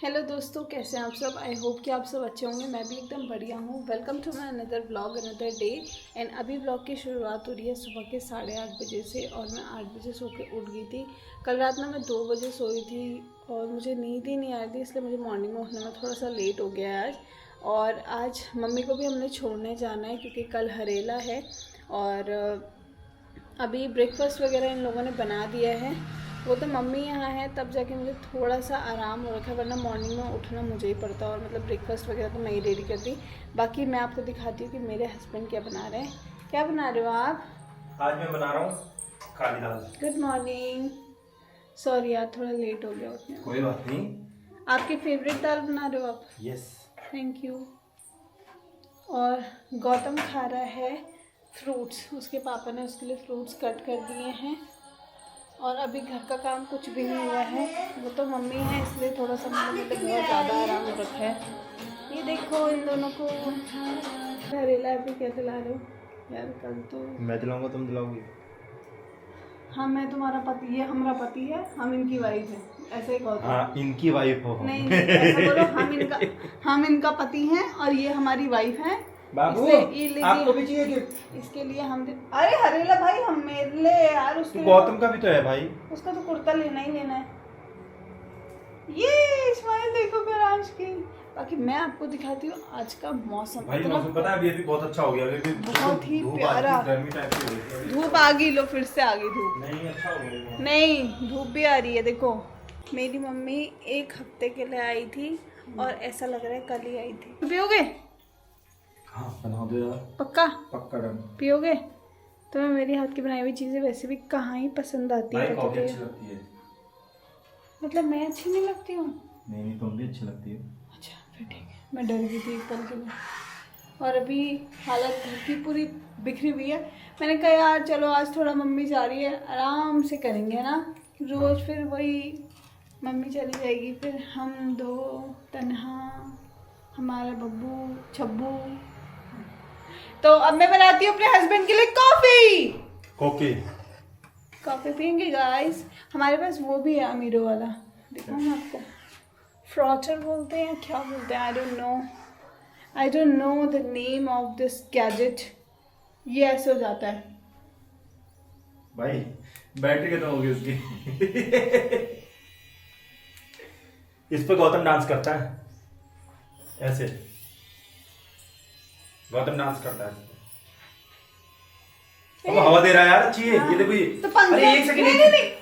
Hello दोस्तों, कैसे हैं आप सब। आई होप कि आप सब अच्छे होंगे। मैं भी एकदम बढ़िया हूँ। Welcome to my another blog, another day. And अभी ब्लॉग की शुरुआत हो रही है सुबह के 8:30 बजे से, और मैं 8 बजे सो के उठ गई थी। कल रात में मैं 2 बजे सोई थी और मुझे नींद ही नहीं आ रही थी, इसलिए मुझे मॉर्निंग में उठने में थोड़ा सा लेट हो गया है आज। और आज मम्मी को भी हमने छोड़ने जाना है क्योंकि कल हरेला है। और अभी ब्रेकफास्ट वगैरह इन लोगों ने बना दिया है। वो तो मम्मी यहाँ है तब जाके मुझे थोड़ा सा आराम हो रखा है, वरना मॉर्निंग में उठना मुझे ही पड़ता है। और मतलब ब्रेकफास्ट वगैरह तो मैं ही रेडी करती। बाकी मैं आपको दिखाती हूँ कि मेरे हस्बैंड क्या बना रहे हैं। क्या बना रहे हो आप? आज मैं बना रहा हूँ काली दाल। Good morning. सॉरी यार, थोड़ा लेट हो गया उठने में। कोई बात नहीं। आपकी फेवरेट दाल बना रहे हो आप? यस। Thank you. और गौतम खा रहा है फ्रूट्स। उसके पापा ने उसके लिए फ्रूट्स कट कर दिए हैं। और अभी घर का काम कुछ भी नहीं हुआ है, वो तो मम्मी है इसलिए थोड़ा सा मुझे बहुत ज़्यादा आराम हो रखा है। ये देखो इन दोनों को घरेला अभी क्या दिला रहे हो यार। कल तो मैं दिलाऊंगा, तुम दिलाओगी। हाँ, मैं तुम्हारा पति है, हमारा पति है, हम इनकी वाइफ है, ऐसे ही कहो। हाँ, इनकी वाइफ हो। नहीं, ऐसा बोलो। हम इनका पति हैं और ये हमारी वाइफ है। बाबू, आपको भी चाहिए गिफ्ट? इसके लिए हम अरे हरेला भाई, हम मेरे लिए यार। उसके गौतम का भी तो है भाई। उसका तो कुर्ता लेना ही लेना है। ये स्माइल देखो गौरांश की। बाकी मैं आपको दिखाती हूँ आज का मौसम। भाई मौसम पता है अभी बहुत अच्छा हो गया। अभी बहुत ही प्यारा। गर्मी टाइप की हो रही है। धूप आ गई, लो फिर से आ गई धूप। नहीं, अच्छा हो गया। नहीं, धूप भी आ रही है। देखो मेरी मम्मी 1 हफ्ते के लिए आई थी और ऐसा लग रहा है कल ही आई थी। पियोगे? हाँ, बना दो यार। पक्का? पक्का डन। पियोगे? तुम्हें मेरी हाथ की बनाई हुई चीजें वैसे भी कहाँ ही पसंद आती है। कॉफी अच्छी लगती है। मतलब मैं अच्छी नहीं लगती हूँ? नहीं, तुम भी अच्छी लगती हो। अच्छा फिर ठीक है। मैं डर गई थी एक पल के लिए। और अभी हालत घर की पूरी बिखरी हुई है। मैंने कहा यार चलो आज थोड़ा मम्मी जा रही है, आराम से करेंगे ना। रोज फिर वही मम्मी चली जाएगी, फिर हम दो तन्हा, हमारा बब्बू छब्बू। तो अब मैं बनाती हूँ अपने हस्बैंड के लिए कॉफी। कॉफी पियेंगे गाइस। हमारे पास वो भी है अमीरो वाला, दिखाऊँ मैं आपको। फ्रॉचर बोलते हैं, क्या बोलते हैं, I don't know the name of this gadget. ये ऐसे हो जाता है भाई, बैटरी खत्म होगी उसकी। इस पे गौतम डांस करता है ऐसे। गौतम डांस करता है। अब हवा दे रहा है यार, अच्छी है। ये देखो ये। तो पंखे। अरे एक सेकंड,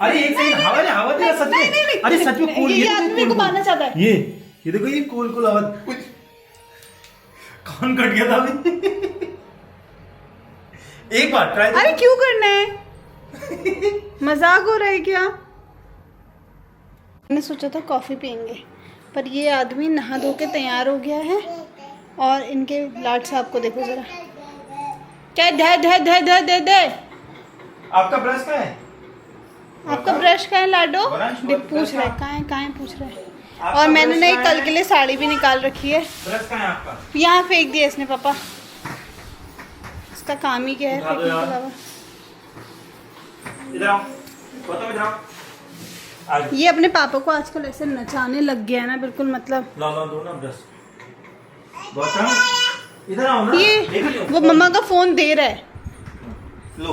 अरे एक सेकंड, हवा दे रहा सच में। अरे सच में कूल। ये आदमी को मारना चाहता है। ये देखो, ये कूल हवा। कौन कट गया था अभी? एक बार ट्राई। अरे क्यों करना है? मजाक हो रहा है क्या? मैंने सोचा था कॉफी पियेंगे, पर ये आदमी नहा धो के तैयार हो गया है। और इनके लाड साहब को देखो जरा, क्या दे। आपका ब्रश कहाँ है? आपका ब्रश कहाँ है लाडो? पूछ रहा है कहाँ है पूछ रहा है। और मैंने नहीं कल के लिए साड़ी भी निकाल रखी है। ब्रश कहाँ है आपका? यहाँ फेंक दिया इसने पापा। इसका काम ही क्या है फेंकने के अलावा। इधर आओ गौतम, इधर आओ। ये अपने पापा को आजकल ऐसे नचाने लग गया है ना, बिल्कुल मतलब। ला दो ना ब्रश। गौतम इधर आओ ना। ये वो मम्मा का फोन दे रहा है। लो।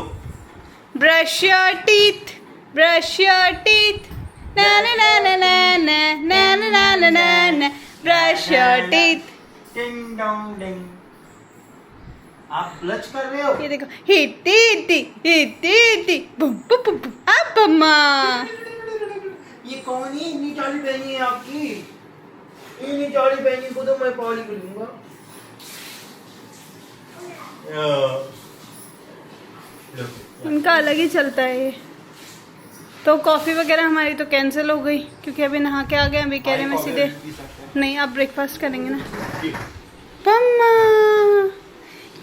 Brush your teeth, brush your teeth, ना ना ना ना ना ना ना ना ना ना ना, brush your teeth. Ding dong ding. आप ब्लश कर रहे हो? ये देखो, हिटी बुम बुम बुम बुम। अब मम्मा ये कौन है? इतनी चाली बहनी है आपकी। इतनी चाली बहनी को तो मैं पाली करूंगा। इनका अलग ही चलता है ये। तो कॉफ़ी वगैरह हमारी तो कैंसिल हो गई क्योंकि अभी नहा के आ गए। अभी कह रहे हैं मैं सीधे नहीं, आप ब्रेकफास्ट करेंगे ना। मम्मा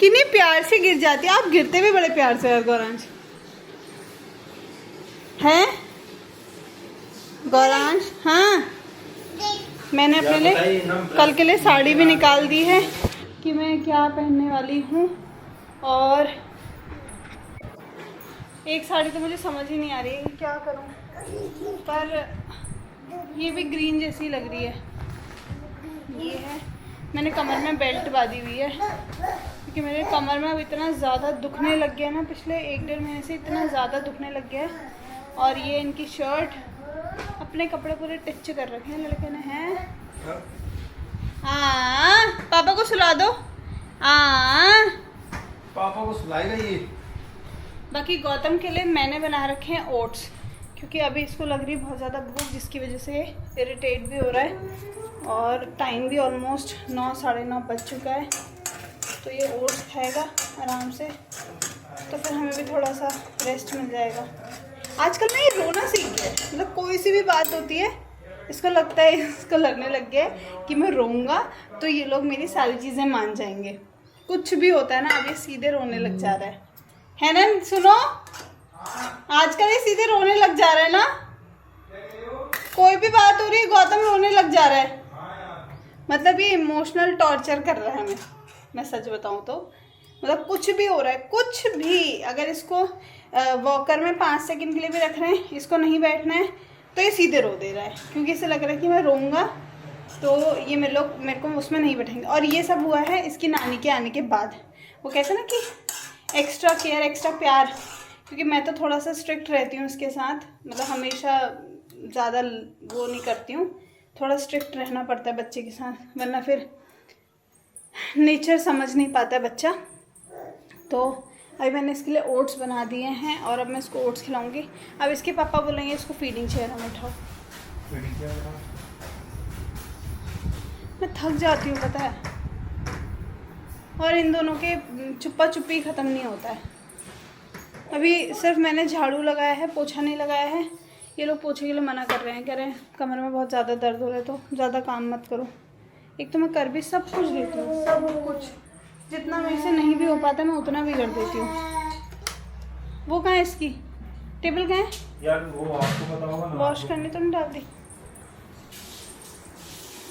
कितनी प्यार से गिर जाती है। आप गिरते भी बड़े प्यार से गौरांश हैं। गौरांश हाँ, मैंने अपने लिए कल के लिए साड़ी भी निकाल दी है कि मैं क्या पहनने वाली हूँ। और एक साड़ी तो मुझे समझ ही नहीं आ रही है क्या करूँ, पर ये भी ग्रीन जैसी लग रही है। ये है, मैंने कमर में बेल्ट बांधी हुई है क्योंकि मेरे कमर में अब इतना ज़्यादा दुखने लग गया ना, पिछले 1-1.5 महीने से इतना ज़्यादा दुखने लग गया है। और ये इनकी शर्ट, अपने कपड़े पूरे टिच कर रखे हैं लड़के ने। हैं हाँ, पापा को सुला दो। हाँ, पापा को सुलाएगा ये। बाकी गौतम के लिए मैंने बना रखे हैं ओट्स, क्योंकि अभी इसको लग रही बहुत ज़्यादा भूख, जिसकी वजह से इरिटेट भी हो रहा है। और टाइम भी ऑलमोस्ट 9 साढ़े 9 बज चुका है, तो ये ओट्स खाएगा आराम से, तो फिर हमें भी थोड़ा सा रेस्ट मिल जाएगा। आजकल ना ये रोना सीख गया है, मतलब कोई सी भी बात होती है इसको लगता है, इसको लगने लग गया है कि मैं रोऊंगा तो ये लोग मेरी सारी चीज़ें मान जाएंगे। कुछ भी होता है ना, अब ये सीधे रोने लग जा रहा है ना। सुनो, आजकल ये सीधे रोने लग जा रहा है ना, कोई भी बात हो रही है गौतम रोने लग जा रहा है। मतलब ये इमोशनल टॉर्चर कर रहा है हमें, मैं सच बताऊं तो। मतलब कुछ भी हो रहा है, कुछ भी, अगर इसको वॉकर में 5 सेकंड के लिए भी रख रहे हैं, इसको नहीं बैठना है, तो ये सीधे रो दे रहा है, क्योंकि इसे लग रहा है कि मैं रोऊंगा तो ये मेरे को उसमें नहीं बैठेंगे। और ये सब हुआ है इसकी नानी के आने के बाद। वो कहते हैं ना कि एक्स्ट्रा केयर, एक्स्ट्रा प्यार, क्योंकि मैं तो थोड़ा सा स्ट्रिक्ट रहती हूँ इसके साथ, मतलब हमेशा ज़्यादा वो नहीं करती हूँ, थोड़ा स्ट्रिक्ट रहना पड़ता है बच्चे के साथ, वरना फिर नेचर समझ नहीं पाता है बच्चा। तो अभी मैंने इसके लिए ओट्स बना दिए हैं और अब मैं इसको ओट्स खिलाऊंगी। अब इसके पापा बोलेंगे इसको फीडिंग चेयर में उठाओ। मैं थक जाती हूँ पता है, और इन दोनों के चुप्पा चुप्पी ख़त्म नहीं होता है। अभी सिर्फ मैंने झाड़ू लगाया है, पोछा नहीं लगाया है। ये लोग पोछे के लिए मना कर रहे हैं, कह रहे हैं कमर में बहुत ज़्यादा दर्द हो रहा है तो ज़्यादा काम मत करो। एक तो मैं कर भी सब कुछ देती हूँ, सब कुछ, जितना मेरे से नहीं भी हो पाता मैं उतना भी कर देती हूँ। वो कहाँ है इसकी टेबल, कहाँ है यार? वो आपको पता होगा ना, वॉश करने तो नहीं डाल दी।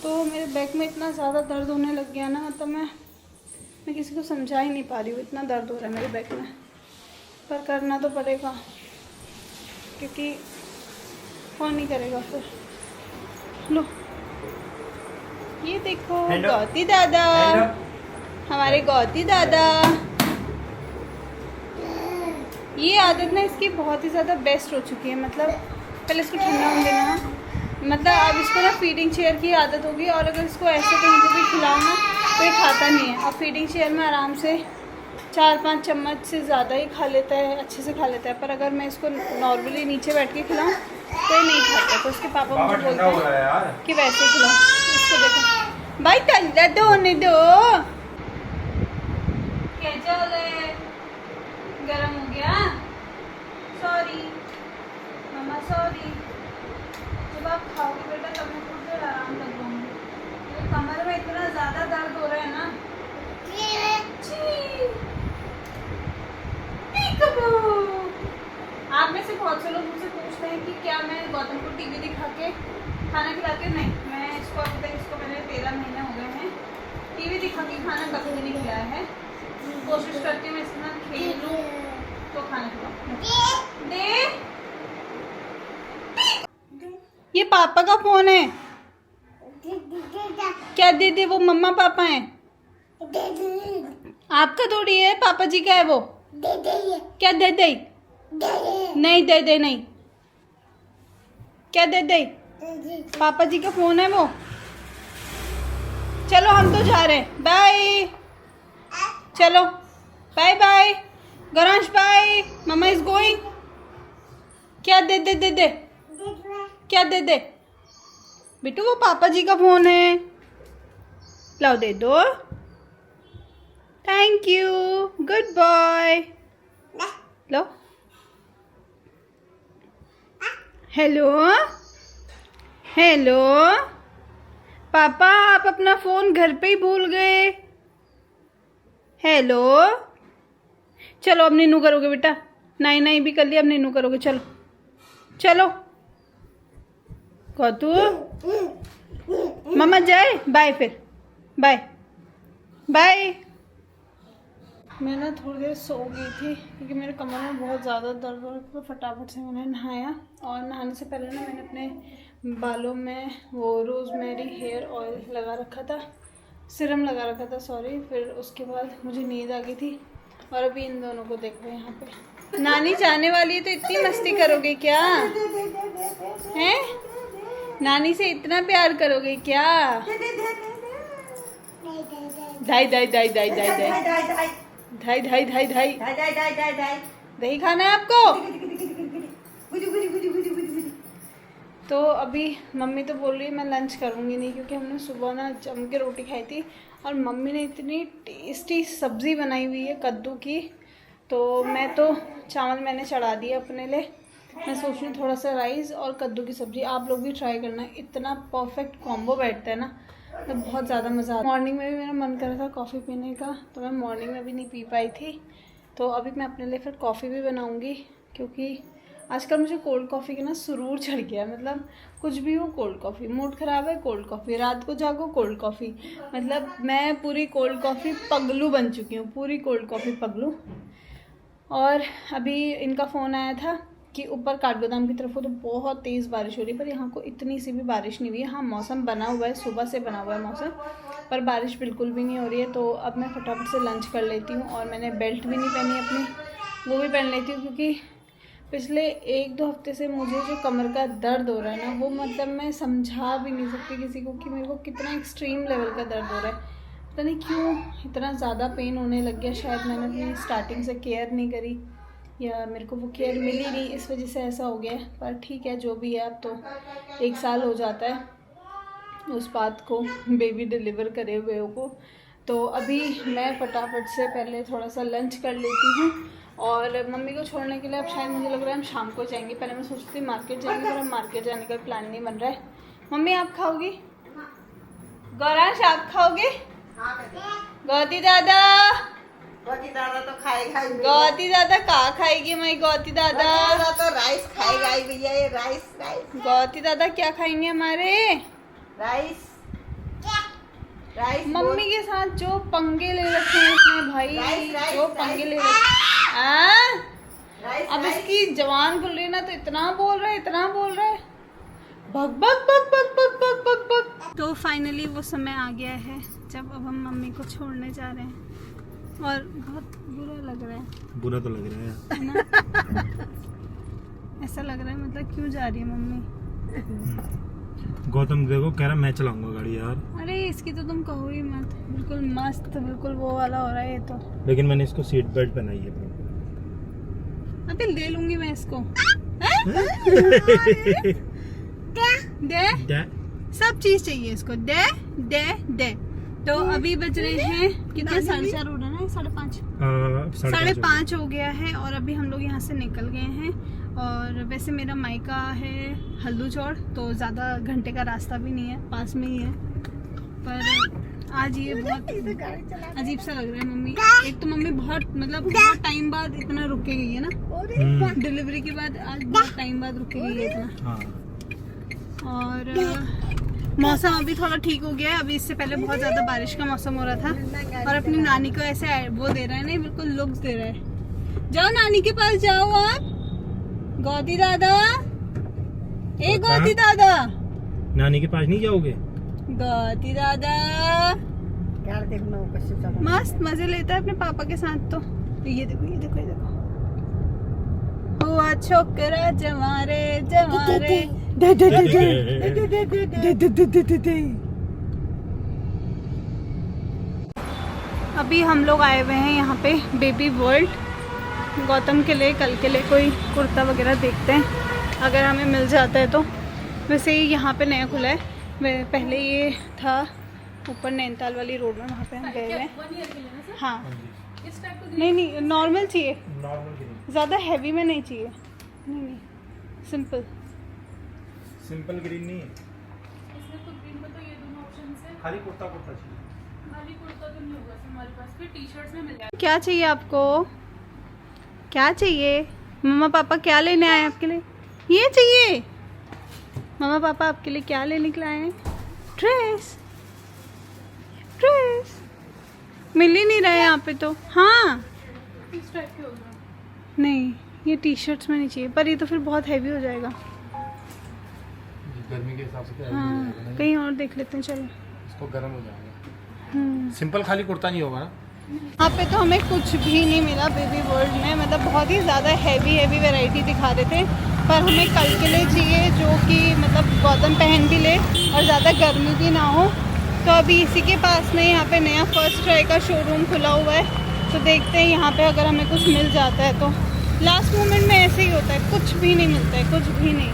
तो मेरे बैक में इतना ज़्यादा दर्द होने लग गया ना, मतलब मैं किसी को समझा ही नहीं पा रही हूँ, इतना दर्द हो रहा है मेरे बैक में। पर करना तो पड़ेगा, क्योंकि कौन नहीं करेगा फिर। लो ये देखो गौती दादा, हमारे गौती दादा। ये आदत ना इसकी बहुत ही ज़्यादा बेस्ट हो चुकी है, मतलब पहले इसको ठंडा होने देना, मतलब अब इसको ना फीडिंग चेयर की आदत होगी। और अगर इसको ऐसे कहीं पर भी खिलाओ ना तो ये खाता नहीं है। अब फीडिंग चेयर में आराम से 4-5 चम्मच से ज़्यादा ही खा लेता है, अच्छे से खा लेता है। पर अगर मैं इसको नॉर्मली नीचे बैठ के खिलाऊँ तो ये नहीं खाता, तो उसके पापा मुझे बोलते हैं कि वैसे खिलाओ। इसको देखो भाई, ठंडा तो होने दो। क्या चल है, गरम हो गया, सॉरी मम्मा सॉरी। जब आप खाओगे बेटा तब मैं कुछ देर आराम कर लूँगी, मेरे कमर में इतना ज़्यादा दर्द हो रहा है ना। आप में से बहुत से लोग मुझसे पूछते हैं कि क्या मैं गौतम को टीवी दिखा के खाना खिलाती हूँ। नहीं, मैं इसको अभी तक, इसको मैंने 13 महीने हो गए हैं, टीवी दिखा के खाना कभी नहीं खिलाया है। कोशिश करती हूँ मैं इसके साथ खेल लूँ तो खाना खिलाऊँ। दे, ये पापा का फोन है। क्या दे दे? वो मम्मा पापा हैं। आपका थोड़ी है, पापा जी का है वो। क्या दे दे? नहीं दे दे, नहीं। क्या दे दे? पापा जी का फोन है वो। चलो हम तो जा रहे हैं, बाय। चलो bye bye Garansh, bye. Mama is going. क्या दे दे दे दे? क्या दे दे बिट्टू? वो पापा जी का फोन है, लाओ दे दो। Thank you, good boy. Low, hello hello पापा, आप अपना फ़ोन घर पे ही भूल गए। हेलो, चलो अब नीनू करोगे बेटा, नहीं नहीं भी कर लिया, अब नीनू करोगे। चलो चलो कौतू, मम्मा जाए, बाय फिर, बाय बाय। मैं ना थोड़ी देर सो गई थी क्योंकि मेरे कमर में बहुत ज़्यादा दर्द हो रहा था, तो फटाफट से मैंने नहाया। और नहाने से पहले ना मैंने अपने बालों में वो रोज़मेरी हेयर ऑयल लगा रखा था, सीरम लगा रखा था सॉरी। फिर उसके बाद मुझे नींद आ गई थी और अभी इन दोनों को देखो यहाँ पे। नानी जाने वाली है तो इतनी मस्ती करोगे क्या हैं? नानी से इतना प्यार करोगे क्या? धाई धाई धाई धाई धाई धाई धाई धाई धाई धाई दही खाना है आपको? तो अभी मम्मी तो बोल रही है मैं लंच करूँगी नहीं, क्योंकि हमने सुबह ना जम के रोटी खाई थी और मम्मी ने इतनी टेस्टी सब्ज़ी बनाई हुई है कद्दू की। तो मैं तो चावल मैंने चढ़ा दिया अपने लिए, मैं सोच रही हूँ थोड़ा सा राइस और कद्दू की सब्ज़ी। आप लोग भी ट्राई करना, इतना परफेक्ट कॉम्बो बैठता है ना, तो बहुत ज़्यादा मज़ा आता है। मॉर्निंग में भी मेरा मन कर रहा था कॉफ़ी पीने का, तो मैं मॉर्निंग में भी नहीं पी पाई थी। तो अभी मैं अपने लिए फिर कॉफ़ी भी बनाऊँगी, क्योंकि आजकल मुझे कोल्ड कॉफ़ी का ना सुरूर चढ़ गया है। मतलब कुछ भी हो कोल्ड कॉफ़ी, मूड ख़राब है कोल्ड कॉफ़ी, रात को जागो कोल्ड कॉफ़ी, मतलब मैं पूरी कोल्ड कॉफ़ी पगलू बन चुकी हूँ, पूरी कोल्ड कॉफ़ी पगलू। और अभी इनका फ़ोन आया था कि ऊपर काठगोदाम की तरफ हो तो बहुत तेज़ बारिश हो रही है, पर यहाँ को इतनी सी भी बारिश नहीं हुई है। हाँ मौसम बना हुआ है, सुबह से बना हुआ है मौसम, पर बारिश बिल्कुल भी नहीं हो रही है। तो अब मैं फटाफट से लंच कर लेती हूँ, और मैंने बेल्ट भी नहीं पहनी अपनी, वो भी पहन लेती हूँ, क्योंकि पिछले 1-2 हफ्ते से मुझे जो कमर का दर्द हो रहा है ना, वो मतलब मैं समझा भी नहीं सकती किसी को कि मेरे को कितना एक्सट्रीम लेवल का दर्द हो रहा है। पता नहीं क्यों इतना ज़्यादा पेन होने लग गया, शायद मैंने अपनी स्टार्टिंग से केयर नहीं करी या मेरे को वो केयर मिली नहीं, इस वजह से ऐसा हो गया है। पर ठीक है जो भी है, अब तो 1 साल हो जाता है उस बात को, बेबी डिलीवर करे हुए को। तो अभी मैं फटाफट से पहले थोड़ा सा लंच कर लेती हूँ, और मम्मी को छोड़ने के लिए अब शायद मुझे लग रहा है हम शाम को जाएंगे। पहले मैं सोचती थी मार्केट जाएंगे, पर अब मार्केट जाने का प्लान नहीं बन रहा है। मम्मी आप खाओगी? गौरांश आप खाओगे? गौती दादा, गौती दादा तो खाएगा ही। गौती दादा कहाँ खाएगी? मैं गौती दादा तो राइस खाएगा ही भैया, ये राइस राइस गौती दादा क्या खाएंगे हमारे? Rice rice. मम्मी के साथ जो पंगे ले रखे हैं इसने भाई, जो पंगे ले रखे हैं। अब इसकी जवान खुल रही है ना, तो इतना बोल रहा है, इतना बोल रहा है, भग भग भग भग भग भग भग भग। तो फाइनली वो समय आ गया है जब अब हम मम्मी को छोड़ने जा रहे हैं, और बहुत बुरा लग रहा है। बुरा तो लग रहा है ना? ऐसा लग रहा है मतलब क्यों जा रही है मम्मी? गौतम देखो कह रहा मैं चलाऊंगा गाड़ी यार। अरे इसकी तो तुम कहो ही मत, बिल्कुल मस्त, बिल्कुल वो वाला हो रहा है ये तो। लेकिन मैंने इसको सीट बेल्ट पहनाई है। अबे ले लूंगी मैं इसको। दे सब चीज चाहिए इसको, दे दे दे। तो अभी बज रहे हैं कितने? 4:30 हो रहा है ना, 5:30 5:30 हो गया है, और अभी हम लोग यहाँ से निकल गए हैं। और वैसे मेरा मायका है हल्दू चौड़, तो ज़्यादा घंटे का रास्ता भी नहीं है, पास में ही है। पर आज ये बहुत अजीब सा लग रहा है। मम्मी एक तो मम्मी बहुत मतलब बहुत टाइम बाद इतना रुक के गई है ना, डिलीवरी के बाद आज बहुत टाइम बाद रुक के गई है इतना। और मौसम अभी थोड़ा ठीक हो गया है, अभी इससे पहले बहुत ज़्यादा बारिश का मौसम हो रहा था। और अपनी नानी को ऐसे वो दे रहा है, नहीं बिल्कुल लुक्स दे रहा है। जाओ नानी के पास जाओ आप, गौती दादा, ए गौती दादा। नानी के पास नहीं जाओगे? गौती दादा यार देखना कैसे मस्त मजे लेता है अपने पापा के साथ। तो ये देखो ये देखो ये देखो, हुआ छोकरा जवारे जवारे। अभी हम लोग आए हुए हैं यहाँ पे बेबी वर्ल्ड, गौतम के लिए कल के लिए कोई कुर्ता वगैरह देखते हैं अगर हमें मिल जाता है तो। वैसे ही यहाँ पे नया खुला है, पहले ये था ऊपर नैनीताल वाली रोड में, वहाँ पे हम गए हुए हैं। हाँ नहीं नहीं नॉर्मल चाहिए, ज़्यादा हैवी में नहीं चाहिए। नहीं नहीं सिंपल सिंपल ग्रीन नहीं है, इसमें तो ग्रीन का तो ये दोनों ऑप्शन है। खाली कुर्ता कुर्ता चाहिए। खाली कुर्ता तो नहीं होगा हमारे पास, फिर टी-शर्ट्स में मिल जाएगा। क्या चाहिए आपको? क्या चाहिए? मम्मा पापा क्या लेने आए आपके लिए? ये चाहिए? मम्मा पापा आपके लिए क्या लेने के लिए आए हैं? ड्रेस। ड्रेस मिल ही नहीं रहा है यहाँ पे तो। हाँ इस टाइप के होगा। नहीं ये टी शर्ट्स में नहीं चाहिए, पर ये तो फिर बहुत हैवी हो जाएगा। गर्मी के हिसाब से क्या हाँ कहीं और देख लेते हैं चलो। इसको गर्म हो जाएगा। सिंपल खाली कुर्ता नहीं होगा ना। यहाँ पे तो हमें कुछ भी नहीं मिला बेबी वर्ल्ड में, मतलब बहुत ही ज़्यादा हैवी वैरायटी दिखा रहे थे, पर हमें कल के लिए चाहिए जो कि मतलब गौतम पहन भी ले और ज़्यादा गर्मी भी ना हो। तो अभी इसी के पास में यहाँ पे नया फर्स्ट ट्राई का शोरूम खुला हुआ है, तो देखते हैं यहाँ पे अगर हमें कुछ मिल जाता है तो। लास्ट मोमेंट में ऐसे ही होता है, कुछ भी नहीं मिलता है, कुछ भी नहीं,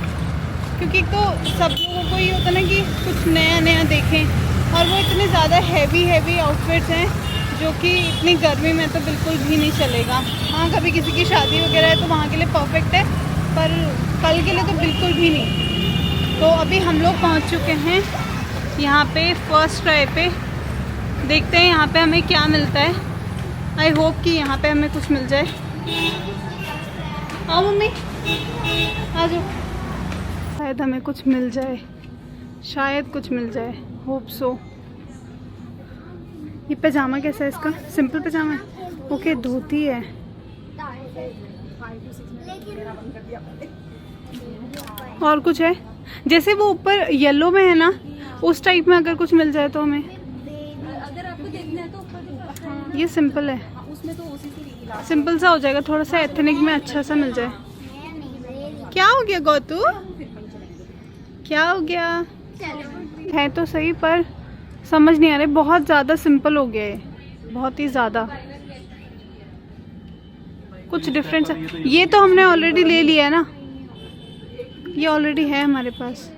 क्योंकि तो सब लोगों को ये होता है ना कि कुछ नया नया देखें, और वो इतने ज़्यादा हैवी आउटफिट्स हैं जो कि इतनी गर्मी में तो बिल्कुल भी नहीं चलेगा। हाँ कभी किसी की शादी वगैरह है तो वहाँ के लिए परफेक्ट है, पर कल के लिए तो बिल्कुल भी नहीं। तो अभी हम लोग पहुँच चुके हैं यहाँ पे फर्स्ट ट्राई पे, देखते हैं यहाँ पे हमें क्या मिलता है। आई होप कि यहाँ पे हमें कुछ मिल जाए। आओ मम्मी आ जाओ, शायद हमें कुछ मिल जाए, शायद कुछ मिल जाए, होप सो। ये पैजामा कैसा है इसका? सिंपल पैजामा है, ओके। धोती है, और कुछ है जैसे वो ऊपर येलो में है ना, उस टाइप में अगर कुछ मिल जाए तो हमें। अगर आपको देखना है तो ऊपर ये सिंपल है, उसमें तो उसी से सिंपल सा हो जाएगा, थोड़ा सा एथनिक में अच्छा सा मिल जाए। क्या हो गया गौतू, क्या हो गया? है तो सही पर समझ नहीं आ रहा, बहुत ज़्यादा सिंपल हो गया है, बहुत ही ज़्यादा। कुछ डिफरेंट सा, ये तो हमने ऑलरेडी ले लिया है ना, ये ऑलरेडी है हमारे पास।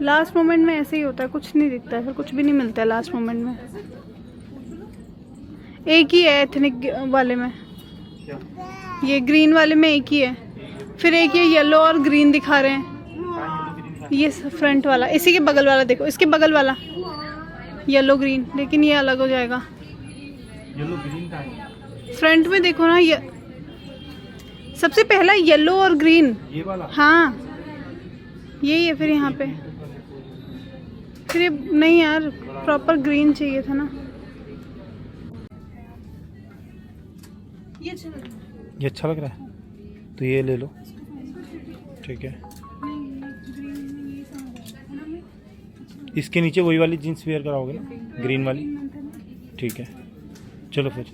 लास्ट मोमेंट में ऐसे ही होता है, कुछ नहीं दिखता है, फिर कुछ भी नहीं मिलता है लास्ट मोमेंट में। एक ही है एथनिक वाले में, ये ग्रीन वाले में एक ही है, फिर एक ये येलो और ग्रीन दिखा रहे हैं। ये फ्रंट वाला, इसी के बगल वाला देखो, इसके बगल वाला येलो ग्रीन, लेकिन ये अलग हो जाएगा। येलो ग्रीन का है। फ्रंट में देखो ना, ये सबसे पहला येलो और ग्रीन, ये वाला। हाँ यही है। फिर यहाँ पे फिर ये नहीं यार, प्रॉपर ग्रीन चाहिए था ना। ये ये अच्छा लग रहा है तो ये ले लो, ठीक है। इसके नीचे वही वाली जीन्स वेयर कराओगे ना, ग्रीन वाली, ठीक है। चलो फिर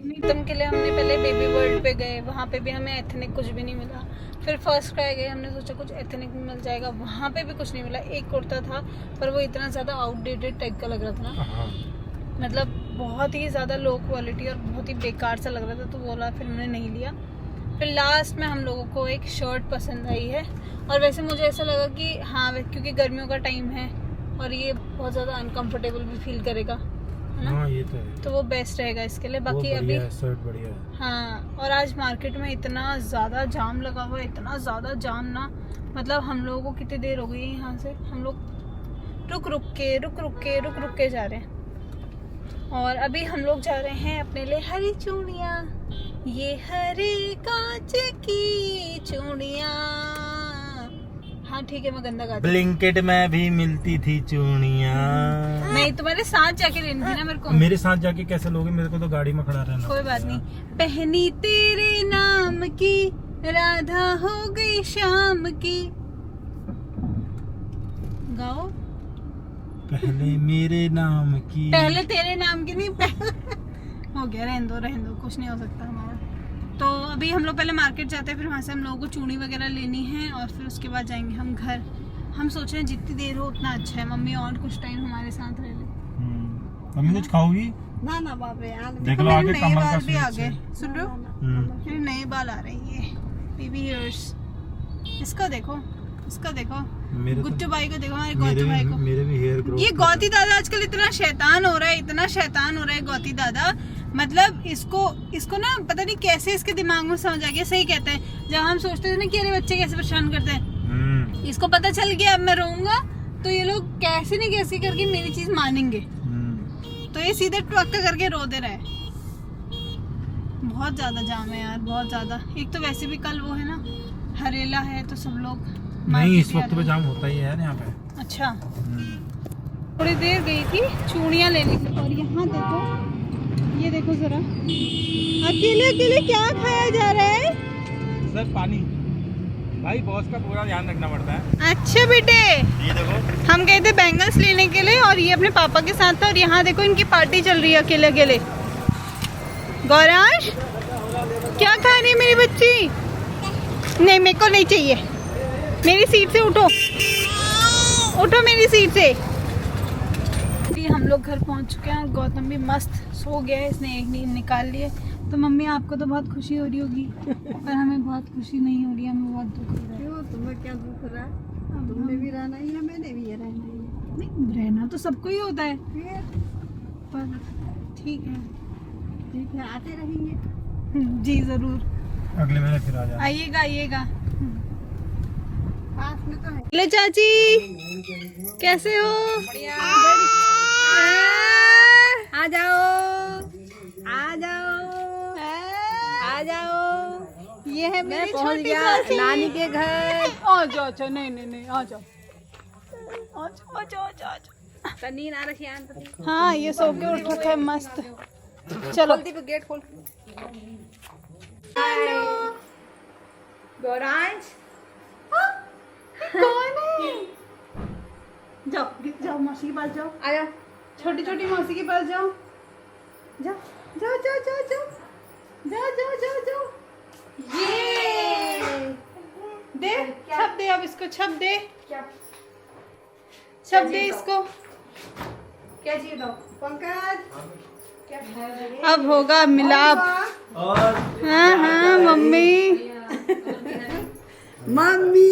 नीतम के लिए हमने पहले बेबी वर्ल्ड पे गए, वहाँ पे भी हमें एथनिक कुछ भी नहीं मिला। फिर फर्स्ट क्राई गए, हमने सोचा कुछ एथनिक में मिल जाएगा, वहाँ पे भी कुछ नहीं मिला। एक कुर्ता था पर वो इतना ज़्यादा आउटडेटेड टाइप का लग रहा था ना, हाँ। मतलब बहुत ही ज़्यादा लो क्वालिटी और बहुत ही बेकार सा लग रहा था, तो बोला फिर हमने नहीं लिया। फिर लास्ट में हम लोगों को एक शर्ट पसंद आई है, और वैसे मुझे ऐसा लगा कि हाँ क्योंकि गर्मियों का टाइम है और ये बहुत ज़्यादा अनकंफर्टेबल भी फील करेगा, है ना। हाँ ये तो है, तो वो बेस्ट रहेगा इसके लिए। बाकी अभी शर्ट बढ़िया है। हाँ, और आज मार्केट में इतना ज़्यादा जाम लगा हुआ है, इतना ज़्यादा जाम ना, मतलब हम लोगों को कितनी देर हो गई है यहाँ से, हम लोग रुक रुक के जा रहे हैं। और अभी हम लोग जा रहे हैं अपने लिए हरी चूड़ियाँ, ये हरे कांच की चूड़ियाँ। हाँ ठीक है, मैं गंदा गाती हूँ। ब्लिंकिट में भी मिलती थी चूड़ियाँ। नहीं, तुम्हारे साथ जाके लेनी थी ना मेरे को। मेरे साथ जाके कैसे लोगे, मेरे को तो गाड़ी में खड़ा रहना। कोई बात नहीं। पहनी तेरे नाम की राधा हो गई शाम की। गाओ। पहले मेरे नाम की, पहले तेरे नाम की नहीं, पहले हो गया, रहने दो, कुछ नहीं हो सकता हमारा। तो अभी हम लोग पहले मार्केट जाते हैं, फिर वहाँ से हम लोगों को चूड़ी वगैरह लेनी है, और फिर उसके बाद जाएंगे हम घर। हम सोच रहे हैं जितनी देर हो उतना अच्छा है, मम्मी और कुछ टाइम हमारे साथ रह ले। मम्मी कुछ खाओगी? ना बाप रे यार, देख लो आगे नए कमर का बाल भी आ स्वीट्स गए, है। सुन रहे हो, मेरे नए बाल आ रहे हैं, बेबी हेयर्स। इसका देखो, इसका देखो, मेरे गुट्टू भाई को देखो, हमारे मेरे गौतम भाई को। मेरे भी हेयर ग्रोथ। ये गौती दादा आजकल इतना शैतान हो रहा है, इतना शैतान हो रहा है गौती दादा, मतलब इसको ना पता नहीं कैसे इसके दिमाग में समझ आ गया। सही कहते हैं, जब हम सोचते थे ना कि अरे बच्चे कैसे परेशान करते हैं, इसको पता चल गया अब मैं रहूंगा तो ये लोग कैसे नहीं कैसे करके मेरी चीज मानेंगे, तो ये सीधे टक्का करके रो दे रहा है। बहुत ज्यादा जाम है यार, बहुत ज्यादा। एक तो वैसे भी कल वो है ना, हरेला है, तो सब लोग नहीं, इस वक्त पे जाम होता ही है यहाँ पे। अच्छा, थोड़ी देर गई थी चूड़ियाँ लेने के, और यहाँ देखो, ये देखो जरा, अकेले अकेले क्या खाया जा रहा है? सर पानी। भाई बॉस का पूरा ध्यान रखना पड़ता है। अच्छा बेटे, ये देखो हम गए थे बैंगल्स लेने के लिए और ये अपने पापा के साथ था और यहाँ देखो इनकी पार्टी चल रही है अकेले अकेले। गौरांश क्या खा रही है मेरी बच्ची? नहीं मेरे को नहीं चाहिए, मेरी सीट से उठो, उठो मेरी सीट से। हम लोग घर पहुँच चुके हैं और गौतम भी मस्त सो गया है, इसने एक नींद निकाल ली है। तो मम्मी आपको तो बहुत खुशी हो रही होगी पर हमें बहुत खुशी नहीं हो रही है, हमें बहुत दुख हो रहा है। क्यों, तुम्हें क्या दुख रहा है? तुमने भी रहना ही है, मैंने भी रहना ही है। नहीं रहना तो सबको ही होता है फिर पर ठीक है। ठीक है, आते रहेंगे। जी ज़रूर, अगले महीने फिर आ जाए। आइएगा आइएगा। पास में तो है। हेलो चाची, कैसे हो? आ जाओ, आ जाओ, आ जाओ। ये है मैं मेरी पहुंच छोटी गया चाची। नानी के घर। आ जाओ, अच्छा नहीं नहीं नहीं, आ जाओ आ जाओ आ जाओ आ जाओ। तो नींद आ रही है। हाँ ये सो के उठ रखा है मस्त। चलो गेट खोल। गौरांश कौन है? जाओ जाओ मौसी के पास जाओ, आया। छोटी छोटी मौसी के पास जाओ, जाओ जाओ जाओ जाओ जाओ जाओ जाओ जाओ जाओ। ये दे, छप दे अब इसको, छप दे, छप दे इसको। क्या चाहिए दो पंकज? अब होगा मिलाप। और हाँ हाँ मम्मी, मम्मी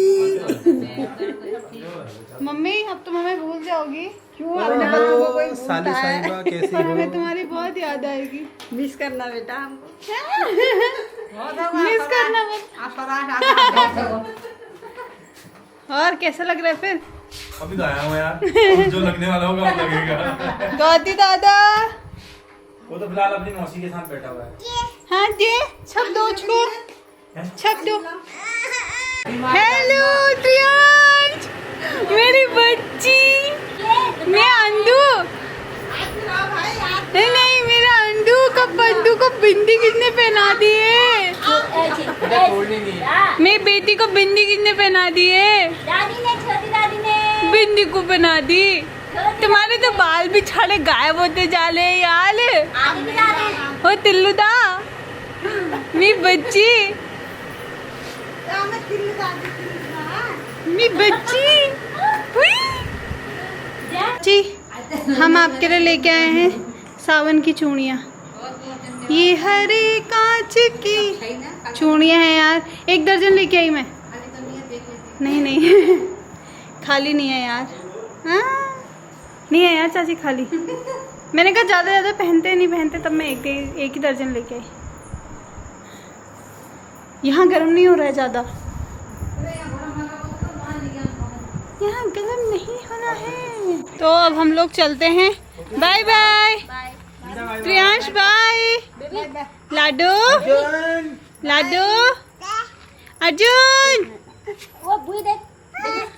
मम्मी अब तुम हमें भूल जाओगी। क्यों? अपने बच्चों को कोई भूलता है? साहिबा कैसी पर हो? हमें तुम्हारी बहुत याद आएगी। मिस करना बेटा हमको। मिस करना मत। और कैसा लग रहा है फिर? अभी तो आया हूँ यार, जो लगने वाला होगा वो लगेगा। गौती दादा, वो तो फिलहाल अपनी मौसी के साथ बैठा हुआ है। हाँ जी, छप दो उसको, छप दो। हेलो प्रियांश, मेरी बच्ची, मैं अंधू। नहीं नहीं, मेरा अंधू को बंधु को बिंदी किसने पहना दी है? मेरी बेटी को बिंदी किसने पहना दी है? दादी ने, छोटी दादी ने। बिंदी को पहना दी। तुम्हारे तो बाल भी छाड़े गायब होते जा रहे यार। आगे भी जा रहे हैं। हो तिल्लू दा, मेरी बच्ची, मेरी बच्ची। हुई। जी हम आपके लिए लेके आए हैं सावन की चूड़ियाँ। ये हरे कांच की चूड़ियाँ हैं यार, 1 दर्जन लेके आई मैं। नहीं नहीं खाली नहीं है यार। हाँ नहीं है यार चाची, खाली। मैंने कहा ज़्यादा पहनते नहीं पहनते, तब मैं एक ही दर्जन लेके आई। यहाँ गर्म नहीं हो रहा है ज़्यादा, यहाँ गर्म नहीं होना है। तो अब हम लोग चलते हैं। Bye bye Priyansh, bye. लाडो लाडो, अर्जुन वो बुई देख,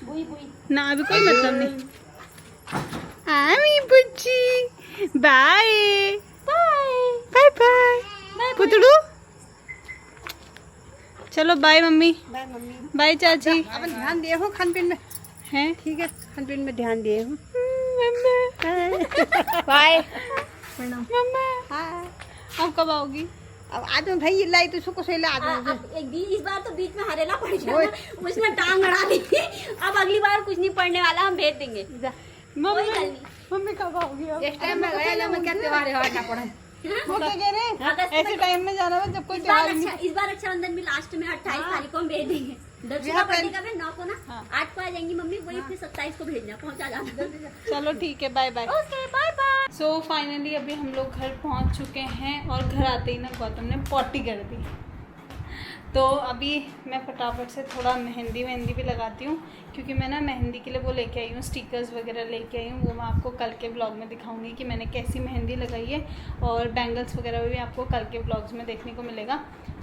बुई बुई। ना अभी कोई मतलब नहीं। आमी बुच्ची, बाय बाय बाय पुतड़ू। चलो bye mummy, bye mummy. Bye चाची। अब ध्यान दिए हो खान पीन में? हैं ठीक है, खान पीन में ध्यान दिए हो। बाय प्रणाम। मम्मा। हाँ, अब कब आओगी? अब आज मैं भाई लाई तो सुको से ला आज। अब इस बार तो बीच में हरेला पड़ गया ना, उसमें टांग अड़ा दी। अब अगली बार कुछ नहीं पड़ने वाला, हम भेज देंगे। कोई गल मम्मी नहीं। मम्मी कब आओगी अब? इस टाइम में गया मैं क्या त्योहार है ना पड़ा। वो क्या कह रहे हैं? अगस्त ऐसे में- टाइम में जाना है जब कोई त्योहार ही नहीं। इस बार रक्षाबंधन भी लास्ट में 28 तारीख को हम भेज देंगे। दक्षिणा पड़ने का भी 9 को ना, हाँ। 8 को आ जाएंगी मम्मी, वही फिर 27 को भेजना, पहुंचा जाना। चलो ठीक है, bye bye. Okay bye bye. So finally अभी हम लोग घर पहुंच चुके हैं और घर आते ही ना गौतम ने पॉटी कर दी। तो अभी मैं फटाफट से थोड़ा मेहंदी भी लगाती हूँ, क्योंकि मैं ना मेहंदी के लिए वो लेके आई हूँ, स्टिकर्स वगैरह लेके आई हूँ। वो मैं आपको कल के ब्लॉग में दिखाऊंगी कि मैंने कैसी मेहंदी लगाई है, और बैंगल्स वगैरह भी आपको कल के ब्लॉग्स में देखने को मिलेगा।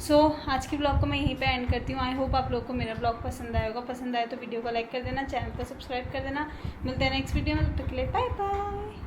सो आज की ब्लॉग को मैं यहीं पे एंड करती हूँ। आई होप आप लोग को मेरा ब्लॉग पसंद आया होगा। पसंद आए तो वीडियो को लाइक कर देना, चैनल को सब्सक्राइब कर देना। मिलते हैं नेक्स्ट वीडियो में, तब तक के लिए बाय बाय।